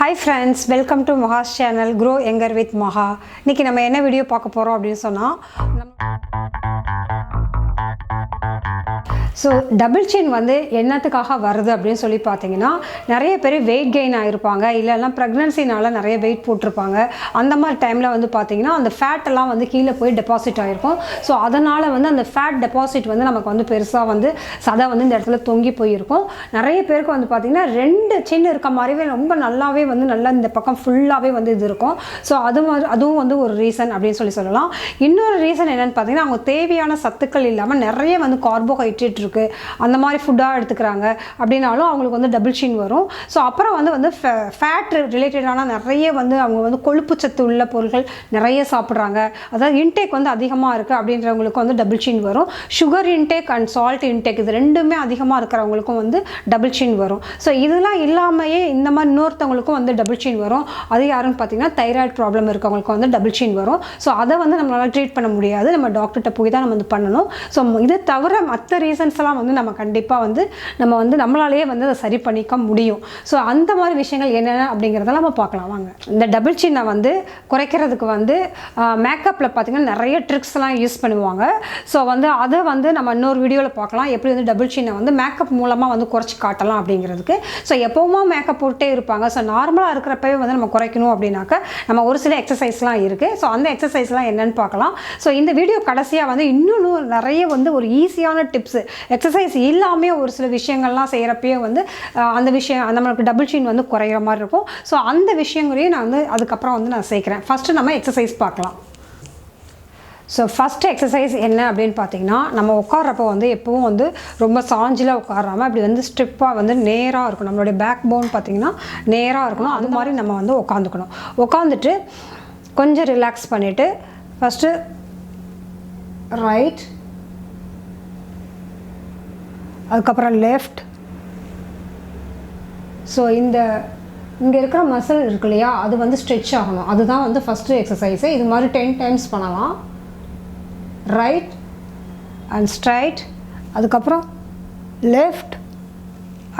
Hi friends, welcome to Maha's channel Grow Younger with Maha. இன்னைக்கு நம்ம என்ன video பார்க்க போறோம் அப்படினு சொன்னா ஸோ டபுள் சின் வந்து என்னத்துக்காக வருது அப்படின்னு சொல்லி பார்த்தீங்கன்னா நிறைய பேர் வெயிட் கெயின் ஆகிருப்பாங்க, இல்லைன்னா ப்ரெக்னன்சினால நிறைய வெயிட் போட்டிருப்பாங்க. அந்த மாதிரி டைமில் வந்து பார்த்தீங்கன்னா அந்த ஃபேட்டெல்லாம் வந்து கீழே போய் டெபாசிட் ஆகிருக்கும். ஸோ அதனால் வந்து அந்த ஃபேட் டெபாசிட் வந்து நமக்கு வந்து பெருசாக வந்து சதை வந்து இந்த இடத்துல தொங்கி போயிருக்கும். நிறைய பேருக்கு வந்து பார்த்திங்கன்னா 2 சின்ன இருக்க மாதிரிவே ரொம்ப நல்லாவே வந்து நல்லா இந்த பக்கம் ஃபுல்லாகவே வந்து இது இருக்கும். ஸோ அதுவும் வந்து ஒரு ரீசன் அப்படின்னு சொல்லலாம். இன்னொரு ரீசன் என்னென்னு பார்த்தீங்கன்னா அவங்க தேவையான சத்துக்கள் இல்லாமல் நிறைய வந்து கார்போஹைட்ரேட் அந்த மாதிரி ஃபுட்டாக எடுத்துக்கிறாங்க அப்படின்னாலும் அவங்களுக்கு வந்து டபுள் சின் வரும். ஸோ அப்புறம் வந்து ஃபேட் ரிலேட்டடான நிறைய வந்து அவங்க வந்து கொழுப்பு சத்து உள்ள பொருட்கள் நிறைய சாப்பிட்றாங்க, அதாவது இன்டேக் வந்து அதிகமாக இருக்குது அப்படின்றவங்களுக்கு வந்து டபுள் சின் வரும். Sugar intake and salt intake இது ரெண்டுமே அதிகமாக இருக்கிறவங்களுக்கும் வந்து டபுள் சின் வரும். ஸோ இதெல்லாம் இல்லாமையே இந்த மாதிரி இன்னொருத்தவங்களுக்கும் வந்து டபுள் சின் வரும். அது யாருன்னு பார்த்தீங்கன்னா தைராய்டு ப்ராப்ளம் இருக்கவங்களுக்கு வந்து டபுள் சின் வரும். ஸோ அதை வந்து நம்மளால் ட்ரீட் பண்ண முடியாது, நம்ம டாக்டர்கிட்ட போய் தான் நம்ம வந்து பண்ணணும். ஸோ இதை தவிர மற்ற ரீசன்ஸ் எல்லாம் வந்து நம்ம கண்டிப்பாக வந்து நம்மளாலேயே வந்து அதை சரி பண்ணிக்க முடியும். ஸோ அந்த மாதிரி விஷயங்கள் என்னென்ன அப்படிங்கிறதெல்லாம் நம்ம பார்க்கலாம் வாங்க. இந்த டபுள் சின்னை வந்து குறைக்கிறதுக்கு வந்து மேக்கப்பில் பார்த்திங்கன்னா நிறைய ட்ரிக்ஸ்லாம் யூஸ் பண்ணுவாங்க. ஸோ வந்து அதை வந்து நம்ம இன்னொரு வீடியோவில் பார்க்கலாம், எப்படி வந்து டபுள் சின்னை வந்து மேக்கப் மூலமாக வந்து குறைச்சி காட்டலாம் அப்படிங்கிறதுக்கு. ஸோ எப்போவுமே மேக்கப் போட்டே இருப்பாங்க. ஸோ நார்மலாக இருக்கிறப்பவே வந்து நம்ம குறைக்கணும் அப்படின்னாக்க நம்ம ஒரு சில எக்ஸசைஸ்லாம் இருக்குது. ஸோ அந்த எக்ஸசைஸ்லாம் என்னென்னு பார்க்கலாம். ஸோ இந்த வீடியோ கடைசியாக வந்து இன்னொன்று நிறைய வந்து ஒரு ஈஸியான டிப்ஸு, எக்ஸசைஸ் இல்லாமல் ஒரு சில விஷயங்கள்லாம் செய்கிறப்பயே வந்து அந்த விஷயம் நம்மளுக்கு டபுள் சின் வந்து குறையிற மாதிரி இருக்கும். ஸோ அந்த விஷயங்களையும் நான் வந்து அதுக்கப்புறம் வந்து நான் சேர்க்குறேன். ஃபஸ்ட்டு நம்ம எக்ஸசைஸ் பார்க்கலாம். ஸோ ஃபஸ்ட்டு எக்ஸசைஸ் என்ன அப்படின்னு பார்த்தீங்கன்னா, நம்ம உட்கார்றப்போ வந்து எப்பவும் வந்து ரொம்ப சாஞ்சில் உட்காராமல் அப்படி வந்து ஸ்ட்ரிப்பாக வந்து நேராக இருக்கணும். நம்மளுடைய பேக் போன் பார்த்திங்கன்னா நேராக இருக்கணும். அந்த மாதிரி நம்ம வந்து உட்காந்துக்கணும். உட்காந்துட்டு கொஞ்சம் ரிலாக்ஸ் பண்ணிவிட்டு ஃபஸ்ட்டு ரைட், அதுக்கப்புறம் லெஃப்ட். ஸோ இங்கே இருக்கிற மசில் இருக்கு இல்லையா, அது வந்து ஸ்ட்ரெச் ஆகணும். அதுதான் வந்து ஃபஸ்ட்டு எக்ஸசைஸு. இது மாதிரி 10 டைம்ஸ் பண்ணலாம். ரைட் அண்ட் ஸ்ட்ரைட், அதுக்கப்புறம் லெஃப்ட்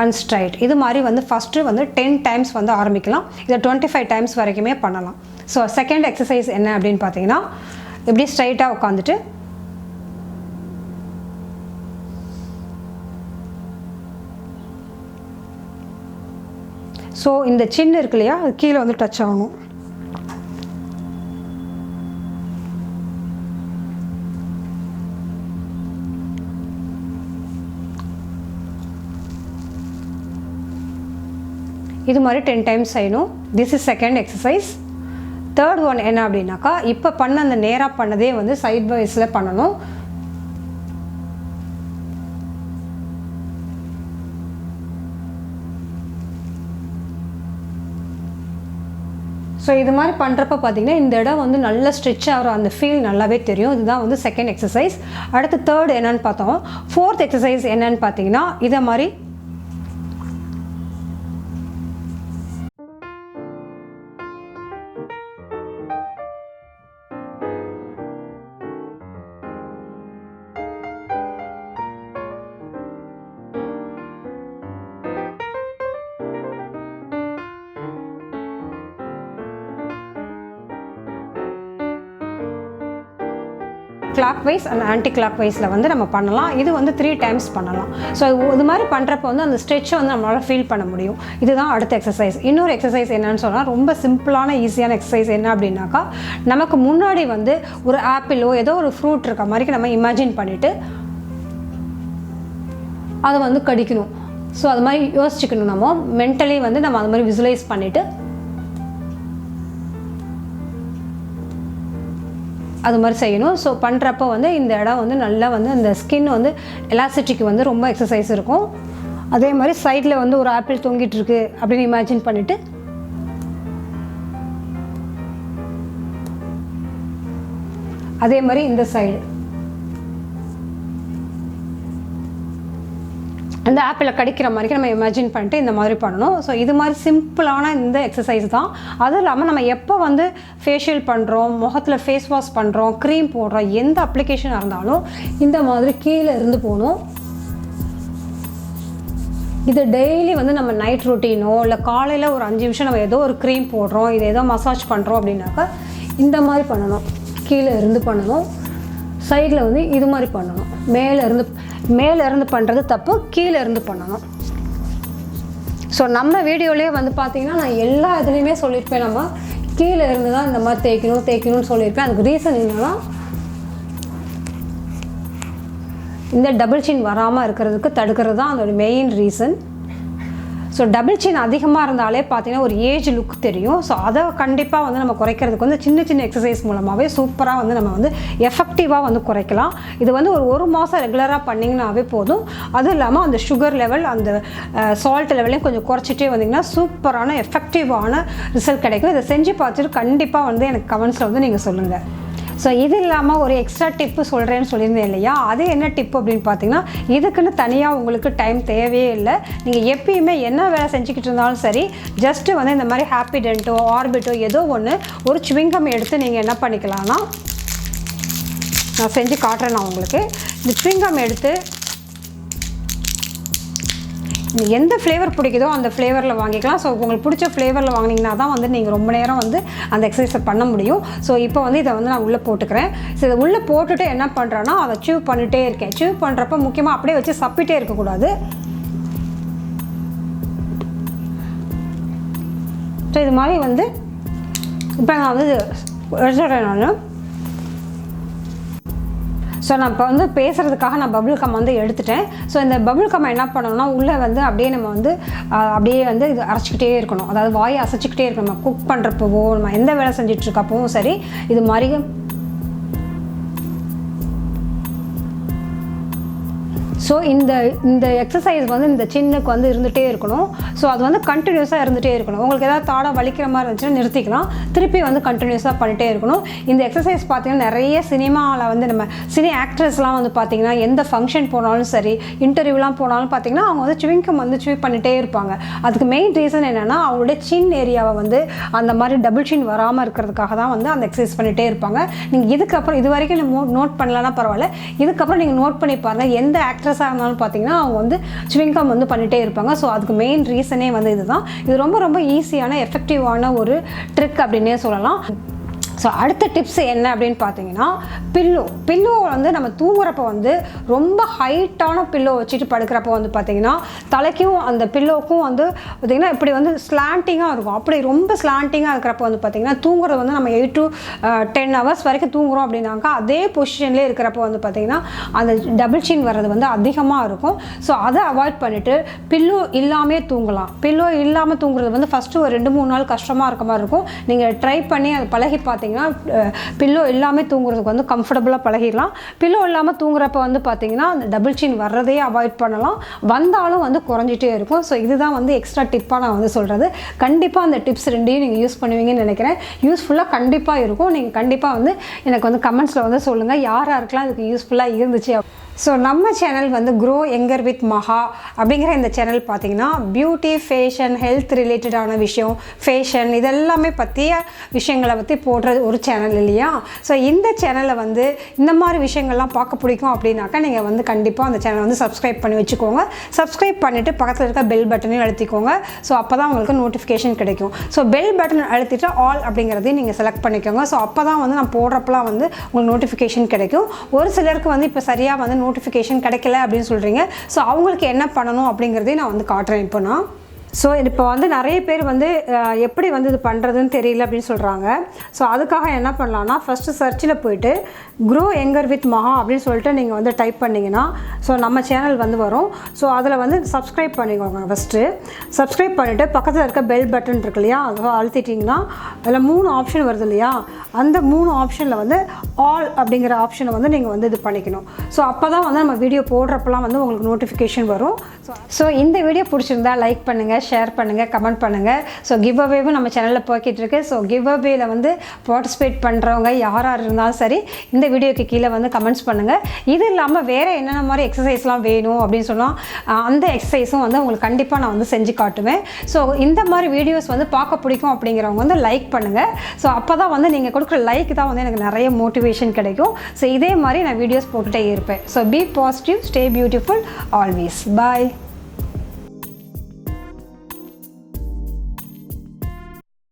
அண்ட் ஸ்ட்ரைட். இது மாதிரி வந்து ஃபஸ்ட்டு வந்து 10 டைம்ஸ் வந்து ஆரம்பிக்கலாம். இதை 25 டைம்ஸ் வரைக்குமே பண்ணலாம். ஸோ செகண்ட் எக்ஸசைஸ் என்ன அப்படின்னு பார்த்தீங்கன்னா, இப்படி ஸ்ட்ரைட்டாக உட்காந்துட்டு ஸோ இந்த சின்ன இருக்கு இல்லையா, அது கீழே வந்து டச் ஆகணும். இது மாதிரி 10 டைம்ஸ் செய்யணும். This is second exercise. Third one என்ன அப்படின்னாக்கா, இப்போ பண்ண அந்த நேராக பண்ணதே வந்து சைட் வைஸில் பண்ணணும். ஸோ இது மாதிரி பண்ணுறப்ப பார்த்திங்கன்னா இந்த இடம் வந்து நல்லா ஸ்ட்ரெச் ஆகிற அந்த ஃபீல் நல்லாவே தெரியும். இதுதான் வந்து செகண்ட் எக்ஸசைஸ். அடுத்து தேர்ட் என்னன்னு பார்த்தோம். ஃபோர்த் எக்ஸசைஸ் என்னன்னு பார்த்தீங்கன்னா, இதை மாதிரி கிளாக் வைஸ் அண்ட் ஆன்டி கிளாக் வைஸில் வந்து நம்ம பண்ணலாம். இது வந்து 3 டைம்ஸ் பண்ணலாம். ஸோ இது மாதிரி பண்ணுறப்போ வந்து அந்த ஸ்ட்ரெச்சை வந்து நம்மளால் ஃபீல் பண்ண முடியும். இதுதான் அடுத்த எக்ஸசைஸ். இன்னொரு எக்ஸசைஸ் என்னன்னு சொன்னால், ரொம்ப சிம்பிளான ஈஸியான எக்ஸசைஸ் என்ன அப்படின்னாக்கா, நமக்கு முன்னாடி வந்து ஒரு ஆப்பிளோ ஏதோ ஒரு ஃப்ரூட் இருக்க மாதிரி நம்ம இமேஜின் பண்ணிவிட்டு அதை வந்து கடிக்கணும். ஸோ அது மாதிரி யோசிச்சுக்கணும். நம்ம மென்டலி வந்து நம்ம அது மாதிரி விசுவலைஸ் பண்ணிவிட்டு அது மாதிரி செய்யணும். ஸோ பண்ணுறப்போ வந்து இந்த இடம் வந்து நல்லா வந்து அந்த ஸ்கின் வந்து எலாஸ்டிக்கு வந்து ரொம்ப எக்ஸசைஸ் இருக்கும். அதே மாதிரி சைடில் வந்து ஒரு ஆப்பிள் தொங்கிட்டு இருக்கு அப்படின்னு இமேஜின் பண்ணிவிட்டு அதே மாதிரி இந்த சைடு அந்த ஆப்பிளை கடிக்கிற மாதிரி நம்ம இமேஜின் பண்ணிட்டு இந்த மாதிரி பண்ணணும். ஸோ இது மாதிரி சிம்பிளான இந்த எக்ஸசைஸ் தான். அதுவும் இல்லாமல் நம்ம எப்போ வந்து ஃபேஷியல் பண்ணுறோம், முகத்தில் ஃபேஸ் வாஷ் பண்ணுறோம், க்ரீம் போடுறோம், எந்த அப்ளிகேஷனாக இருந்தாலும் இந்த மாதிரி கீழே இருந்து போகணும். இது டெய்லி வந்து நம்ம நைட் ரொட்டீனோ இல்லை காலையில் ஒரு 5 நிமிஷம் நம்ம ஏதோ ஒரு க்ரீம் போடுறோம், இது ஏதோ மசாஜ் பண்ணுறோம் அப்படின்னாக்கா இந்த மாதிரி பண்ணணும். கீழே இருந்து பண்ணணும், சைடில் வந்து இது மாதிரி பண்ணணும். மேலே இருந்து பண்ணுறது தப்பு, கீழே இருந்து பண்ணணும். ஸோ நம்ம வீடியோலேயே வந்து பார்த்திங்கன்னா நான் எல்லா இதுலேயுமே சொல்லியிருப்பேன், நம்ம கீழே இருந்து தான் இந்த மாதிரி தேய்க்கணும்னு சொல்லியிருப்பேன். அதுக்கு ரீசன் என்னன்னா இந்த டபுள் சின் வராமல் இருக்கிறதுக்கு தடுக்கிறது தான் அதோட மெயின் ரீசன். ஸோ டபுள் சின் அதிகமாக இருந்தாலே பார்த்தீங்கன்னா ஒரு ஏஜ் லுக் தெரியும். ஸோ அதை கண்டிப்பாக வந்து நம்ம குறைக்கிறதுக்கு வந்து சின்ன சின்ன எக்ஸசைஸ் மூலமாகவே சூப்பராக வந்து நம்ம வந்து எஃபெக்டிவாக வந்து குறைக்கலாம். இது வந்து ஒரு மாதம் ரெகுலராக பண்ணிங்கனாவே போதும். அதுவும் இல்லாமல் அந்த சுகர் லெவல், அந்த சால்ட் லெவலையும் கொஞ்சம் குறைச்சிட்டே வந்தீங்கன்னா சூப்பரான எஃபெக்டிவான ரிசல்ட் கிடைக்கும். இதை செஞ்சு பார்த்துட்டு கண்டிப்பாக வந்து எனக்கு கமெண்ட்ஸில் வந்து நீங்கள் சொல்லுங்கள். ஸோ இது இல்லாமல் ஒரு எக்ஸ்ட்ரா டிப்பு சொல்கிறேன்னு சொல்லியிருந்தேன் இல்லையா, அது என்ன டிப்பு அப்படின்னு பார்த்தீங்கன்னா, இதுக்குன்னு தனியாக உங்களுக்கு டைம் தேவையே இல்லை. நீங்கள் எப்பயுமே என்ன வேலை செஞ்சுக்கிட்டு இருந்தாலும் சரி, ஜஸ்ட்டு வந்து இந்த மாதிரி ஹாப்பிடென்ட்டோ ஆர்பிட்டோ ஏதோ ஒன்று ஒரு சுவிங்கம் எடுத்து நீங்கள் என்ன பண்ணிக்கலாம்னா, நான் செஞ்சு காட்டுறேன் நான் உங்களுக்கு. இந்த சுவிங்கம் எடுத்து எந்த ஃப்ளேவர் பிடிக்குதோ அந்த ஃப்ளேவரில் வாங்கிக்கலாம். ஸோ உங்களுக்கு பிடிச்ச ஃப்ளேவரில் வாங்கினீங்கன்னா தான் வந்து நீங்கள் ரொம்ப நேரம் வந்து அந்த எக்ஸசைஸை பண்ண முடியும். ஸோ இப்போ வந்து இதை வந்து நான் உள்ளே போட்டுக்கிறேன். ஸோ இதை உள்ளே போட்டுட்டு என்ன பண்ணுறேன்னா, அதை சீவ் பண்ணிகிட்டே இருக்கேன். சீவ் பண்ணுறப்ப முக்கியமாக அப்படியே வச்சு சப்பிட்டே இருக்கக்கூடாது. ஸோ இது மாதிரி வந்து இப்போ நான் வந்து எடுத்துடுறேன் நான். ஸோ நான் இப்போ வந்து பேசுகிறதுக்காக நான் பபுள் கம் வந்து எடுத்துட்டேன். ஸோ இந்த பபுள் கம் என்ன பண்ணணும்னா, உள்ளே வந்து அப்படியே நம்ம வந்து அப்படியே வந்து இது அரைச்சிக்கிட்டே இருக்கணும். அதாவது வாயை அசைச்சிக்கிட்டே இருக்கணும். நம்ம குக் பண்ணுறப்பவோ, நம்ம எந்த வேலை செஞ்சிட்ருக்கப்பவும் சரி, இது மாதிரி ஸோ இந்த எக்ஸசைஸ் வந்து இந்த சின்னுக்கு வந்து இருந்துகிட்டே இருக்கணும். ஸோ அது வந்து கண்டினியூஸாக இருந்துகிட்டே இருக்கணும். உங்களுக்கு ஏதாவது தாடை வலிக்கிற மாதிரி இருந்துச்சுன்னா நிறுத்திக்கலாம், திருப்பி வந்து கண்டினியூஸாக பண்ணிகிட்டே இருக்கணும். இந்த எக்ஸசைஸ் பார்த்திங்கன்னா நிறைய சினிமாவில் வந்து நம்ம சினி ஆக்ட்ரஸ்லாம் வந்து பார்த்திங்கன்னா எந்த ஃபங்க்ஷன் போனாலும் சரி, இன்டர்வியூலாம் போனாலும் பார்த்திங்கன்னா அவங்க வந்து சுவிங்கம் வந்து சீவ் பண்ணிகிட்டே இருப்பாங்க. அதுக்கு மெயின் ரீசன் என்னென்னா, அவங்களுடைய சின் ஏரியாவை வந்து அந்த மாதிரி டபுள் சின் வராமல் இருக்கிறதுக்காக தான் வந்து அந்த எக்ஸசைஸ் பண்ணிகிட்டே இருப்பாங்க. நீங்கள் இதுக்கப்புறம் இது வரைக்கும் நோட் பண்ணலன்னா பரவாயில்ல, இதுக்கப்புறம் நீங்கள் நோட் பண்ணி பாருங்கள். எந்த ஆக்ட்ரஸாக இருந்தாலும் பார்த்தீங்கன்னா அவங்க வந்து சுவிங்கம் வந்து பண்ணிகிட்டே இருப்பாங்க. ஸோ அதுக்கு மெயின் ரீசனே வந்து இதுதான். இது ரொம்ப ரொம்ப ஈஸியான எஃபெக்டிவான ஒரு ட்ரிக் அப்படின்னே சொல்லலாம். ஸோ அடுத்த டிப்ஸ் என்ன அப்படின்னு பார்த்தீங்கன்னா, பில்லோ வந்து நம்ம தூங்குறப்போ வந்து ரொம்ப ஹைட்டான பில்லோ வச்சுட்டு படுக்கிறப்போ வந்து பார்த்திங்கன்னா தலைக்கும் அந்த பில்லோக்கும் வந்து பார்த்திங்கன்னா இப்படி வந்து ஸ்லாண்டிங்காக இருக்கும். அப்படி ரொம்ப ஸ்லாண்டிங்காக இருக்கிறப்போ வந்து பார்த்திங்கன்னா தூங்குறது வந்து நம்ம 8 to 10 hours வரைக்கும் தூங்குறோம் அப்படின்னாக்கா அதே பொசிஷன்லேயே இருக்கிறப்போ வந்து பார்த்திங்கன்னா அந்த டபுள் சின் வர்றது வந்து அதிகமாக இருக்கும். ஸோ அதை அவாய்ட் பண்ணிவிட்டு பில்லோ இல்லாமல் தூங்கலாம். பில்லோ இல்லாமல் தூங்குறது வந்து ஃபஸ்ட்டு ஒரு 2-3 நாள் கஷ்டமாக இருக்க மாதிரி இருக்கும். நீங்கள் ட்ரை பண்ணி அதை பழகி பார்த்தீங்கன்னா பில்லோ இல்லாமல் தூங்குறதுக்கு வந்து கம்ஃபர்டபுளாக பழகிடலாம். பில்லோ இல்லாமல் தூங்குறப்ப வந்து பார்த்தீங்கன்னா அந்த டபுள் சின் வர்றதே அவாய்ட் பண்ணலாம். வந்தாலும் வந்து குறைஞ்சிட்டே இருக்கும். ஸோ இதுதான் வந்து எக்ஸ்ட்ரா டிப்பாக நான் வந்து சொல்கிறது. கண்டிப்பாக அந்த டிப்ஸ் ரெண்டையும் நீங்கள் யூஸ் பண்ணுவீங்கன்னு நினைக்கிறேன். யூஸ்ஃபுல்லாக கண்டிப்பாக இருக்கும். நீங்கள் கண்டிப்பாக வந்து எனக்கு வந்து கமெண்ட்ஸில் வந்து சொல்லுங்கள் யார் யாருக்கெல்லாம் இதுக்கு யூஸ்ஃபுல்லாக இருந்துச்சு. ஸோ நம்ம சேனல் வந்து க்ரோ யங்கர் வித் மஹா அப்படிங்கிற இந்த சேனல் பார்த்திங்கன்னா பியூட்டி, ஃபேஷன், ஹெல்த் ரிலேட்டடான விஷயம், ஃபேஷன் இதெல்லாமே பற்றிய விஷயங்களை பற்றி போடுறது ஒரு சேனல் இல்லையா. ஸோ இந்த சேனலில் வந்து இந்த மாதிரி விஷயங்கள்லாம் பார்க்க பிடிக்கும் அப்படின்னாக்கா நீங்கள் வந்து கண்டிப்பாக அந்த சேனலை வந்து சப்ஸ்கிரைப் பண்ணி வச்சுக்கோங்க. சப்ஸ்கிரைப் பண்ணிவிட்டு பக்கத்தில் இருக்க பெல் பட்டனையும் அழுத்திக்கோங்க. ஸோ அப்போ தான் உங்களுக்கு நோட்டிஃபிகேஷன் கிடைக்கும். ஸோ பெல் பட்டன் அழுத்திட்டு ஆல் அப்படிங்கிறதையும் நீங்கள் செலக்ட் பண்ணிக்கோங்க. ஸோ அப்போ தான் வந்து நான் போடுறப்பெல்லாம் வந்து உங்களுக்கு நோட்டிஃபிகேஷன் கிடைக்கும். ஒரு சிலருக்கு வந்து இப்போ சரியாக வந்து நோட்டிஃபிகேஷன் கிடைக்கல அப்படின்னு சொல்கிறீங்க. ஸோ அவங்களுக்கு என்ன பண்ணணும் அப்படிங்கிறதையும் நான் வந்து காட்டுறேன் இப்போ நான். ஸோ இப்போ வந்து நிறைய பேர் வந்து எப்படி வந்து இது பண்ணுறதுன்னு தெரியல அப்படின்னு சொல்கிறாங்க. ஸோ அதுக்காக என்ன பண்ணலான்னா, ஃபஸ்ட்டு சர்ச்சில் போய்ட்டு க்ரோ யங்கர் வித் மஹா அப்படின்னு சொல்லிட்டு நீங்கள் வந்து டைப் பண்ணிங்கன்னா ஸோ நம்ம சேனல் வந்து வரும். ஸோ அதில் வந்து சப்ஸ்கிரைப் பண்ணிக்கோங்க. ஃபஸ்ட்டு சப்ஸ்கிரைப் பண்ணிவிட்டு பக்கத்தில் இருக்க பெல் பட்டன் இருக்கு இல்லையா, அதை அழுத்திட்டிங்கன்னா அதில் 3 ஆப்ஷன் வருது இல்லையா, அந்த 3 ஆப்ஷனில் வந்து ஆல் அப்படிங்கிற ஆப்ஷனை வந்து நீங்கள் வந்து இது பண்ணிக்கணும். ஸோ அப்போ தான் வந்து நம்ம வீடியோ போடுறப்பெல்லாம் வந்து உங்களுக்கு நோட்டிஃபிகேஷன் வரும். ஸோ இந்த வீடியோ பிடிச்சிருந்தா லைக் பண்ணுங்கள், ஷேர் பண்ணுங்கள், கமெண்ட் பண்ணுங்கள். ஸோ கிவ் அவேவும் நம்ம சேனலில் போய்கிட்டு இருக்கு. ஸோ கிவ் அவேல வந்து பார்ட்டிசிபேட் பண்ணுறவங்க யாராக இருந்தாலும் சரி இந்த வீடியோக்கு கீழே வந்து கமெண்ட்ஸ் பண்ணுங்கள். இது இல்லாமல் வேறு என்னென்ன மாதிரி எக்ஸசைஸ்லாம் வேணும் அப்படின்னு சொன்னால் அந்த எக்ஸசைஸும் வந்து உங்களுக்கு கண்டிப்பாக நான் வந்து செஞ்சு காட்டுவேன். ஸோ இந்த மாதிரி வீடியோஸ் வந்து பார்க்க பிடிக்கும் அப்படிங்கிறவங்க வந்து லைக் பண்ணுங்கள். ஸோ அப்போ தான் வந்து நீங்கள் கொடுக்குற லைக் தான் வந்து எனக்கு நிறைய மோட்டிவேஷன் கிடைக்கும். ஸோ இதே மாதிரி நான் வீடியோஸ் போட்டுகிட்டே இருப்பேன். So be positive, stay beautiful always. Bye.